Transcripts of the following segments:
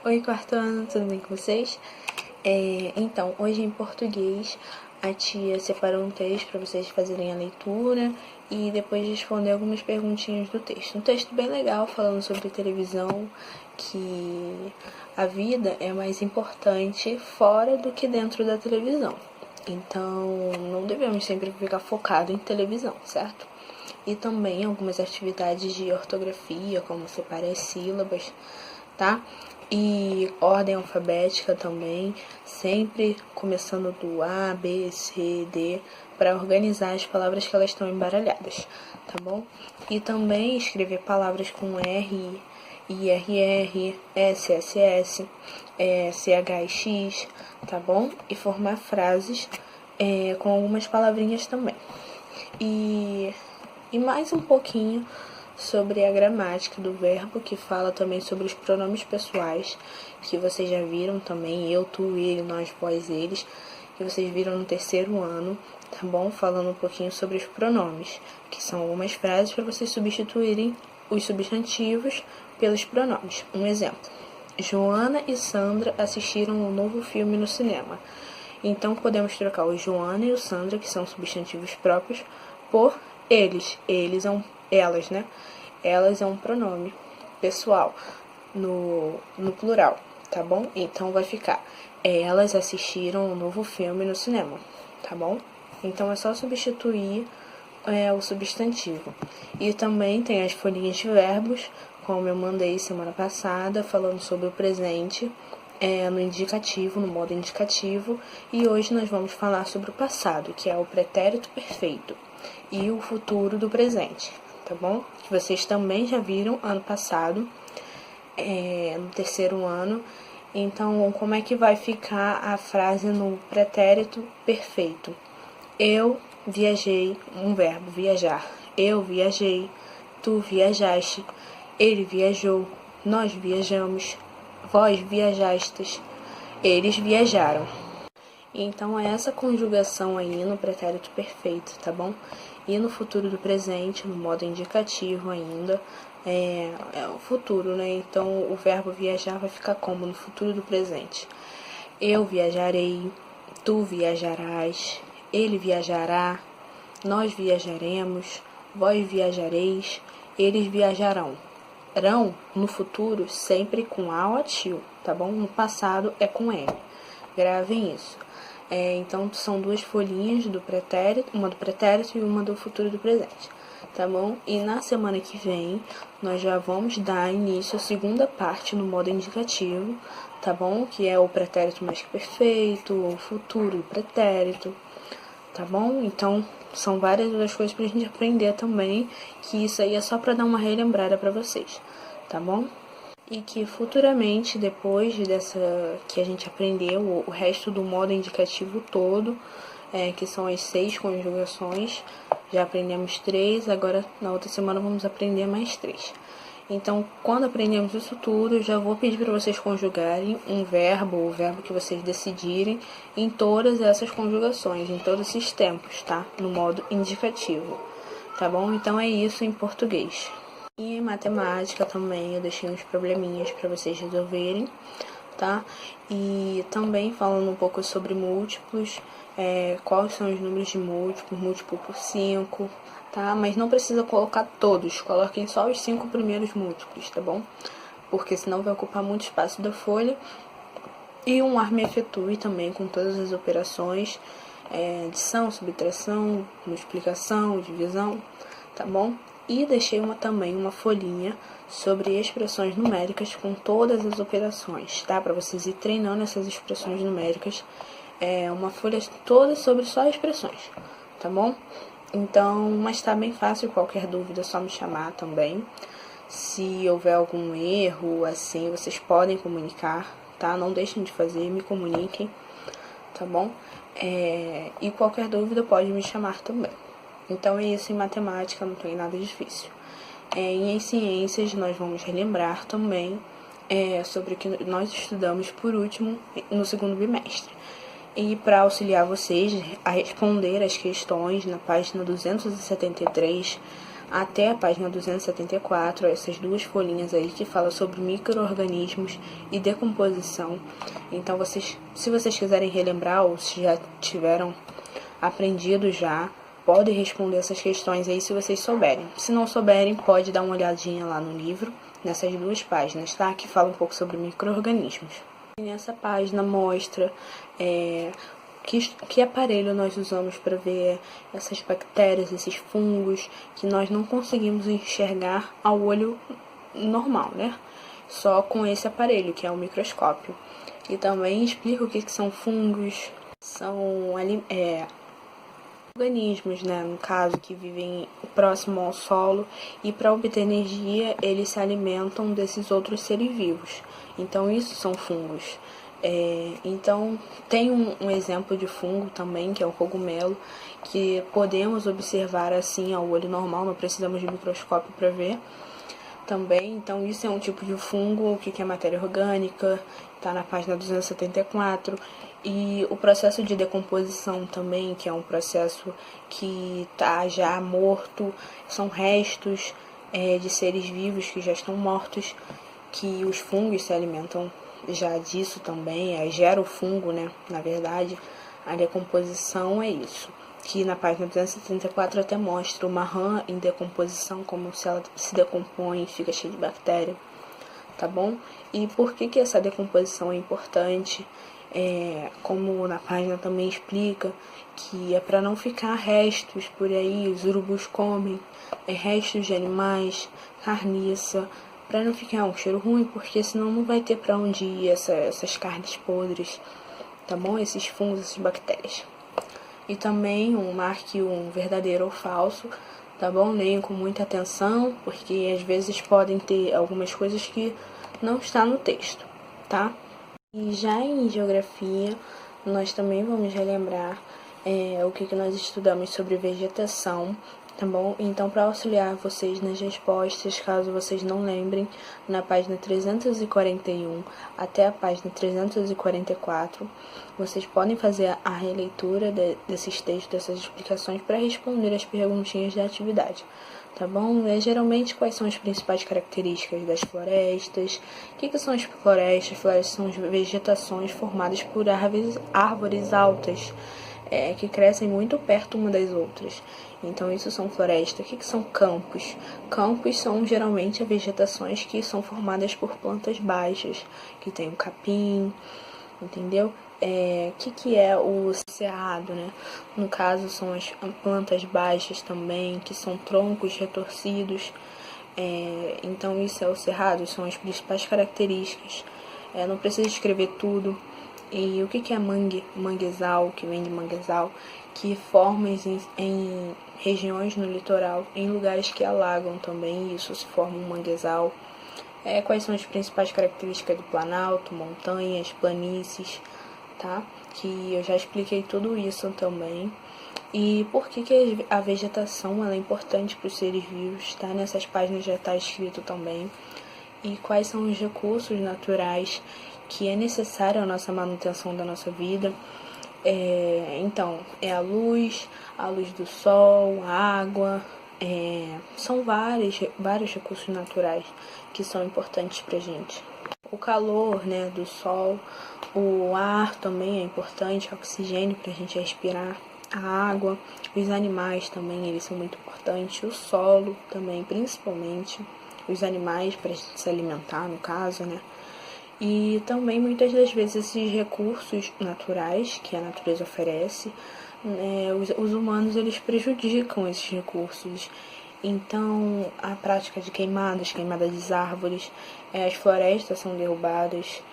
Oi, quarto ano, tudo bem com vocês? Então, hoje em português, a tia separou um texto para vocês fazerem a leitura e depois responder algumas perguntinhas do texto. Um texto bem legal falando sobre televisão, que a vida é mais importante fora do que dentro da televisão. Então, não devemos sempre ficar focado em televisão, certo? E também algumas atividades de ortografia, como separar as sílabas, tá? E ordem alfabética também, sempre começando do A, B, C, D, para organizar as palavras que elas estão embaralhadas, tá bom? E também escrever palavras com R, IRR, SSS, CH e X, tá bom? E formar frases com algumas palavrinhas também. E mais um pouquinho sobre a gramática do verbo, que fala também sobre os pronomes pessoais, que vocês já viram também, eu, tu, ele, nós, vós, eles, que vocês viram no terceiro ano, tá bom? Falando um pouquinho sobre os pronomes, que são algumas frases para vocês substituírem os substantivos pelos pronomes. Um exemplo: Joana e Sandra assistiram um novo filme no cinema. Então, podemos trocar o Joana e o Sandra, que são substantivos próprios, por eles. Eles são elas, né? Elas é um pronome pessoal no plural, tá bom? Então vai ficar: elas assistiram um novo filme no cinema, tá bom? Então é só substituir o substantivo. E também tem as folhinhas de verbos, como eu mandei semana passada, falando sobre o presente, no indicativo, no modo indicativo. E hoje nós vamos falar sobre o passado, que é o pretérito perfeito, e o futuro do presente, tá bom? Que vocês também já viram ano passado, no terceiro ano. Então, como é que vai ficar a frase no pretérito perfeito? Eu viajei, um verbo, viajar. Eu viajei, tu viajaste, ele viajou, nós viajamos, vós viajastes, eles viajaram. Então, é essa conjugação aí no pretérito perfeito, tá bom? E no futuro do presente, no modo indicativo ainda, é o futuro, né? Então, o verbo viajar vai ficar como no futuro do presente? Eu viajarei, tu viajarás, ele viajará, nós viajaremos, vós viajareis, eles viajarão. Rão, no futuro, sempre com A ou tio, tá bom? No passado é com L. Gravem isso. Então, são duas folhinhas do pretérito, uma do pretérito e uma do futuro do presente, tá bom? E na semana que vem, nós já vamos dar início à segunda parte no modo indicativo, tá bom? Que é o pretérito mais que perfeito, o futuro do pretérito, tá bom? Então, são várias das coisas pra gente aprender também, que isso aí é só pra dar uma relembrada pra vocês, tá bom? E que futuramente, depois dessa que a gente aprendeu, o resto do modo indicativo todo, que são as 6 conjugações, já aprendemos 3, agora na outra semana vamos aprender mais 3. Então, quando aprendemos isso tudo, eu já vou pedir para vocês conjugarem um verbo, o verbo que vocês decidirem, em todas essas conjugações, em todos esses tempos, tá? No modo indicativo, tá bom? Então, é isso em português. E em matemática também eu deixei uns probleminhas para vocês resolverem, tá? E também falando um pouco sobre múltiplos, quais são os números de múltiplo por 5, tá? Mas não precisa colocar todos, coloquem só os 5 primeiros múltiplos, tá bom? Porque senão vai ocupar muito espaço da folha. E um arme efetue também com todas as operações, adição, subtração, multiplicação, divisão, tá bom? E deixei também uma folhinha sobre expressões numéricas com todas as operações, tá? Para vocês ir treinando essas expressões numéricas. Uma folha toda sobre só expressões, tá bom? Então, mas tá bem fácil, qualquer dúvida é só me chamar também. Se houver algum erro, assim, vocês podem comunicar, tá? Não deixem de fazer, me comuniquem, tá bom? E qualquer dúvida pode me chamar também. Então é isso em matemática, não tem nada difícil. E em ciências nós vamos relembrar também sobre o que nós estudamos por último no segundo bimestre. E para auxiliar vocês a responder as questões na página 273 até a página 274, essas duas folhinhas aí que falam sobre micro-organismos e decomposição. Então, se vocês quiserem relembrar ou se já tiveram aprendido já, podem responder essas questões aí se vocês souberem. Se não souberem, pode dar uma olhadinha lá no livro, nessas duas páginas, tá? Que fala um pouco sobre micro-organismos. E nessa página mostra que aparelho nós usamos para ver essas bactérias, esses fungos, que nós não conseguimos enxergar ao olho normal, né? Só com esse aparelho, que é o microscópio. E também explica o que são fungos, são organismos, né, no caso, que vivem próximo ao solo e para obter energia eles se alimentam desses outros seres vivos. Então isso são fungos. Então tem um exemplo de fungo também, que é o cogumelo, que podemos observar assim ao olho normal, não precisamos de microscópio para ver também. Então isso é um tipo de fungo. O que é matéria orgânica, está na página 274. E o processo de decomposição também, que é um processo que está já morto, são restos de seres vivos que já estão mortos, que os fungos se alimentam já disso também, gera o fungo, né? Na verdade, a decomposição é isso, que na página 274 até mostra uma rã em decomposição, como se ela se decompõe e fica cheia de bactéria, tá bom? E por que essa decomposição é importante? Como na página também explica, que é para não ficar restos por aí, os urubus comem restos de animais, carniça, para não ficar um cheiro ruim, porque senão não vai ter para onde ir essas carnes podres, tá bom? Esses fungos, essas bactérias. E também marque um verdadeiro ou falso, tá bom? Leiam com muita atenção, porque às vezes podem ter algumas coisas que não está no texto, tá? E já em geografia, nós também vamos relembrar o que nós estudamos sobre vegetação, tá bom? Então, para auxiliar vocês nas respostas, caso vocês não lembrem, na página 341 até a página 344, vocês podem fazer a releitura desses textos, dessas explicações, para responder as perguntinhas da atividade. Tá bom? Geralmente, quais são as principais características das florestas? O que são as florestas? Florestas são vegetações formadas por árvores altas, que crescem muito perto uma das outras. Então, isso são florestas. O que são campos? Campos são geralmente vegetações que são formadas por plantas baixas, que tem o capim, entendeu? Que é o cerrado, né? No caso, são as plantas baixas também, que são troncos retorcidos. Então, isso é o cerrado, são as principais características. Não precisa escrever tudo. E o que é manguezal, que vem de manguezal, que forma em regiões no litoral, em lugares que alagam também, isso se forma um manguezal. Quais são as principais características do planalto, montanhas, planícies, tá? Que eu já expliquei tudo isso também. E por que a vegetação ela é importante para os seres vivos, tá? Nessas páginas já está escrito também. E quais são os recursos naturais que é necessário à nossa manutenção da nossa vida. Então, a luz do sol, a água, são vários recursos naturais que são importantes para a gente. O calor, né, do sol, o ar também é importante, o oxigênio para a gente respirar, a água, os animais também, eles são muito importantes, o solo também, principalmente, os animais para a gente se alimentar, no caso, né. E também, muitas das vezes, esses recursos naturais que a natureza oferece, os humanos, eles prejudicam esses recursos. Então, a prática de queimada das árvores, as florestas são derrubadas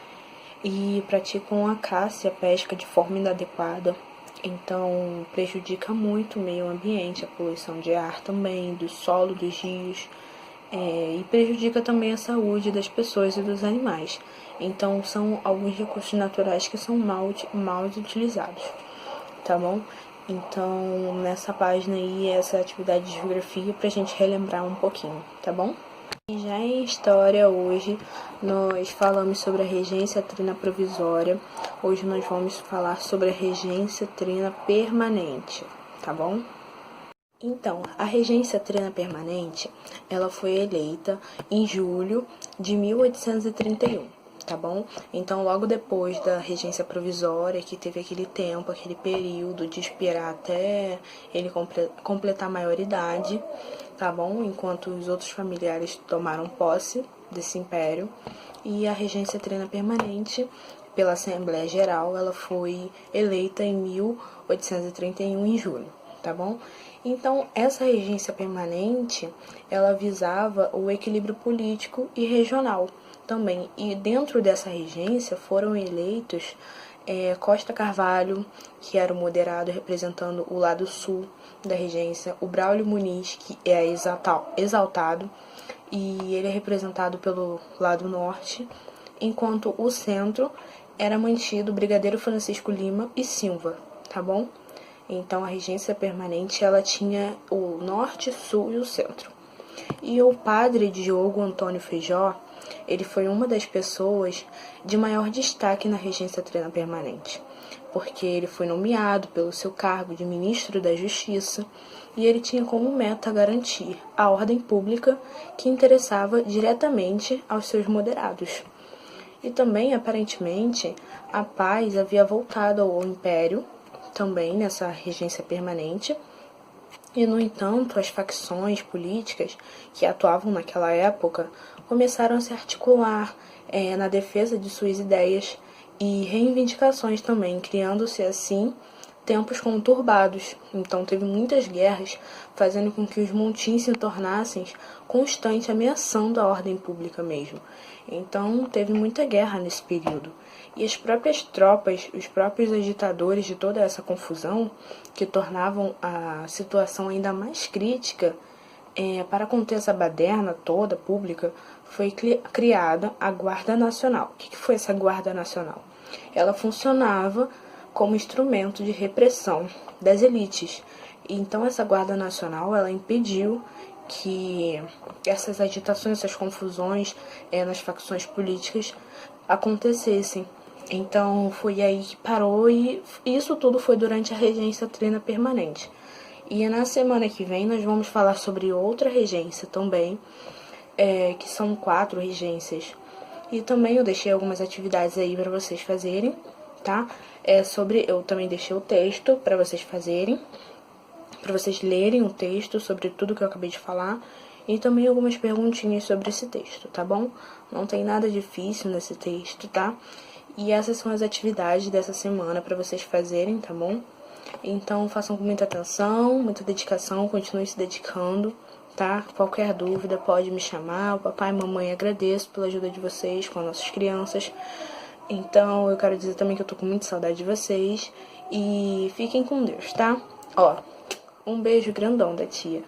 e praticam a caça e a pesca de forma inadequada. Então, prejudica muito o meio ambiente, a poluição de ar também, do solo, dos rios, e prejudica também a saúde das pessoas e dos animais. Então, são alguns recursos naturais que são mal utilizados, tá bom? Então, nessa página aí, essa atividade de geografia pra gente relembrar um pouquinho, tá bom? E já em história, hoje, nós falamos sobre a regência trina provisória. Hoje nós vamos falar sobre a regência trina permanente, tá bom? Então, a regência trina permanente, ela foi eleita em julho de 1831, tá bom? Então, logo depois da regência provisória, que teve aquele tempo, aquele período de esperar até ele completar a maioridade, tá bom? Enquanto os outros familiares tomaram posse desse império. E a regência trina permanente, pela Assembleia Geral, ela foi eleita em 1831, em julho, tá bom? Então, essa regência permanente, ela visava o equilíbrio político e regional também. E dentro dessa regência foram eleitos Costa Carvalho, que era o moderado representando o lado sul da regência, o Braulio Muniz, que é exaltado, e ele é representado pelo lado norte, enquanto o centro era mantido o Brigadeiro Francisco Lima e Silva, tá bom? Então, a regência permanente, ela tinha o norte, sul e o centro. E o padre Diogo Antônio Feijó, ele foi uma das pessoas de maior destaque na regência trina permanente, porque ele foi nomeado pelo seu cargo de ministro da Justiça e ele tinha como meta garantir a ordem pública que interessava diretamente aos seus moderados. E também, aparentemente, a paz havia voltado ao Império, também nessa regência permanente, e, no entanto, as facções políticas que atuavam naquela época começaram a se articular na defesa de suas ideias e reivindicações também, criando-se assim tempos conturbados. Então teve muitas guerras, fazendo com que os montins se tornassem constantes, ameaçando a ordem pública mesmo. Então teve muita guerra nesse período. E as próprias tropas, os próprios agitadores de toda essa confusão, que tornavam a situação ainda mais crítica, para conter essa baderna toda pública, foi criada a Guarda Nacional. O que foi essa Guarda Nacional? Ela funcionava como instrumento de repressão das elites. Então, essa Guarda Nacional, ela impediu que essas agitações, essas confusões nas facções políticas acontecessem. Então, foi aí que parou, e isso tudo foi durante a regência trina permanente. E na semana que vem nós vamos falar sobre outra regência também, que são 4 regências. E também eu deixei algumas atividades aí para vocês fazerem, tá? Eu também deixei o texto para vocês fazerem, para vocês lerem o texto sobre tudo que eu acabei de falar, e também algumas perguntinhas sobre esse texto, tá bom? Não tem nada difícil nesse texto, tá? E essas são as atividades dessa semana para vocês fazerem, tá bom? Então, façam com muita atenção, muita dedicação, continuem se dedicando, tá? Qualquer dúvida pode me chamar. O papai e a mamãe agradeço pela ajuda de vocês com as nossas crianças. Então, eu quero dizer também que eu tô com muita saudade de vocês. E fiquem com Deus, tá? Um beijo grandão da tia.